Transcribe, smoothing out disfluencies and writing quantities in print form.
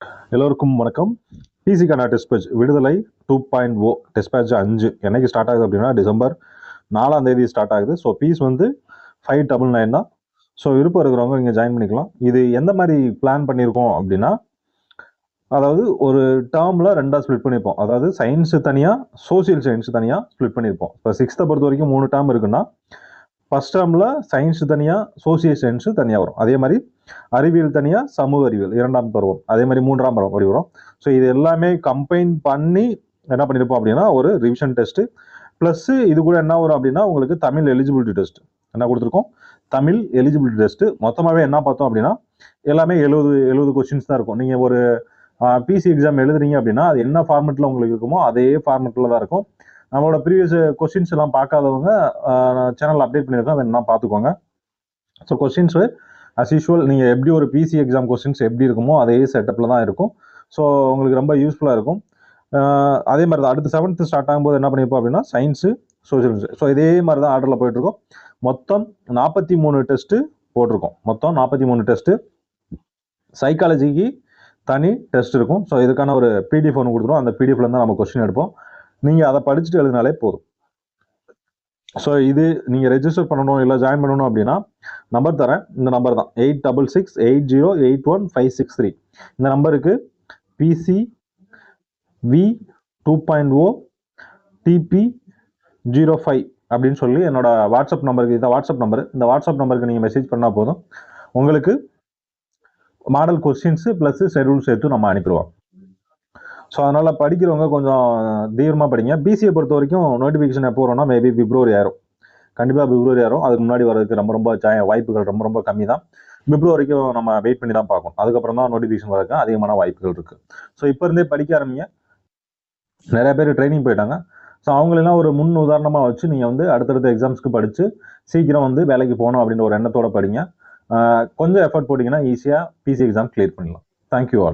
எல்லோருக்கும் வணக்கம். பிசிக்கான test batch விடுதலை 2.0 டெஸ்ட் பேட்ச் 5 என்னைக்கு ஸ்டார்ட் ஆகுது அப்படின்னா டிசம்பர் 4ஆம் தேதி ஸ்டார்ட் ஆகுது. ஸோ ஃபீஸ் வந்து 599 தான். ஸோ விருப்பம் இருக்கிறவங்க இங்கே ஜாயின் பண்ணிக்கலாம். இது எந்த மாதிரி பிளான் பண்ணியிருக்கோம் அப்படின்னா, அதாவது ஒரு டேர்மில் ரெண்டாக ஸ்ப்ளிட் பண்ணியிருப்போம். அதாவது சயின்ஸு தனியாக, சோசியல் சயின்ஸ் தனியாக ஸ்ப்ளிட் பண்ணியிருப்போம். இப்போ 6th பொறுத்த வரைக்கும் 3 டேர்ம் இருக்குன்னா, ஃபர்ஸ்ட் டேர்மில் சயின்ஸ் தனியாக, சோசியல் சயின்ஸு தனியாக வரும். அதே மாதிரி அறிவியல் தனியாக, சமூக அறிவியல் 2ஆம் பருவம், அதே மாதிரி 3ஆம் பருவம் அப்படி வரும். ஸோ இது எல்லாமே கம்பைன் பண்ணி என்ன பண்ணியிருப்போம் அப்படின்னா ஒரு ரிவிஷன் டெஸ்ட்டு ப்ளஸ்ஸு இது கூட என்ன வரும் அப்படின்னா உங்களுக்கு தமிழ் எலிஜிபிலிட்டி டெஸ்ட் என்ன கொடுத்துருக்கோம், தமிழ் எலிஜிபிலிட்டி டெஸ்ட்டு. மொத்தமாகவே என்ன பார்த்தோம் அப்படின்னா எல்லாமே 70 கொஸ்டின்ஸ் தான் இருக்கும். நீங்கள் ஒரு பிசி எக்ஸாம் எழுதுறீங்க அப்படின்னா அது என்ன ஃபார்மெட்டில் உங்களுக்கு இருக்குமோ அதே ஃபார்மெட்டில் தான் இருக்கும். நம்மளோட ப்ரீவியஸ் கொஸ்டின்ஸ் எல்லாம் பார்க்காதவங்க சேனல் அப்டேட் பண்ணியிருக்கோம், வேணும்னா பார்த்துக்கோங்க. ஸோ கொஸ்டின்ஸு அஸ் யூஷுவல் நீங்கள் எப்படி ஒரு பிசி எக்ஸாம் கொஸ்டின்ஸ் எப்படி இருக்குமோ அதே செட்டப்பில் தான் இருக்கும். ஸோ உங்களுக்கு ரொம்ப யூஸ்ஃபுல்லாக இருக்கும். அதே மாதிரி தான் அடுத்து 7th ஸ்டார்ட் ஆகும்போது என்ன பண்ணியிருப்போம் அப்படின்னா சயின்ஸு, சோசியல் சயின்ஸ். ஸோ இதே மாதிரி தான் ஆர்டரில் போயிட்டுருக்கோம். மொத்தம் 43 டெஸ்ட்டு போட்டிருக்கோம். மொத்தம் 43 டெஸ்ட்டு. சைக்காலஜிக்கு தனி டெஸ்ட் இருக்கும். ஸோ இதுக்கான ஒரு பிடிஎஃப் ஒன்று கொடுத்துருவோம். அந்த பிடிஎஃப்ல தான் நம்ம கொஸ்டின் எடுப்போம். நீங்கள் அதை படிச்சுட்டு எழுதினாலே போதும். ஸோ இது நீங்கள் ரெஜிஸ்டர் பண்ணணும் இல்லை ஜாயின் பண்ணணும் அப்படின்னா நம்பர் தரேன். இந்த நம்பர் தான் 8668081563. இந்த நம்பருக்கு பிசி வி 2.0 TP05 அப்படின்னு சொல்லி என்னோட வாட்ஸ்அப் நம்பருக்கு, இதான் வாட்ஸ்அப் நம்பர், இந்த வாட்ஸ்அப் நம்பருக்கு நீங்கள் மெசேஜ் பண்ணால் போதும். உங்களுக்கு மாடல் கொஸ்டின்ஸு ப்ளஸ் ஷெட்யூல் சேர்த்து நம்ம அனுப்பிடுவோம். ஸோ அதனால் படிக்கிறவங்க கொஞ்சம் தீவிரமாக படிங்க. பிசியை பொறுத்த வரைக்கும் நோட்டிஃபிகேஷன் எப்போ வரும்னா மேபி பிப்ரவரி ஆயிரும். கண்டிப்பாக பிப்ரவரி ஆயிரும். அதுக்கு முன்னாடி வரதுக்கு ரொம்ப வாய்ப்புகள் ரொம்ப கம்மி தான். பிப்ரவரிக்கும் நம்ம வெயிட் பண்ணி தான் பார்க்கணும். அதுக்கப்புறம் தான் நோட்டிஃபிகேஷன் வரதுக்கு அதிகமான வாய்ப்புகள் இருக்குது. ஸோ இப்போ இருந்தே படிக்க ஆரம்பிங்க. நிறைய பேர் ட்ரைனிங் போயிட்டாங்க. ஸோ அவங்களெல்லாம் ஒரு முன் உதாரணமாக வச்சு நீங்கள் வந்து அடுத்தடுத்த எக்ஸாம்ஸ்க்கு படித்து சீக்கிரம் வந்து வேலைக்கு போகணும் அப்படின்ற ஒரு எண்ணத்தோட படிங்க. கொஞ்சம் எஃபர்ட் போட்டிங்கன்னா ஈஸியாக பிசி எக்ஸாம் கிளியர் பண்ணிடலாம். Thank you all.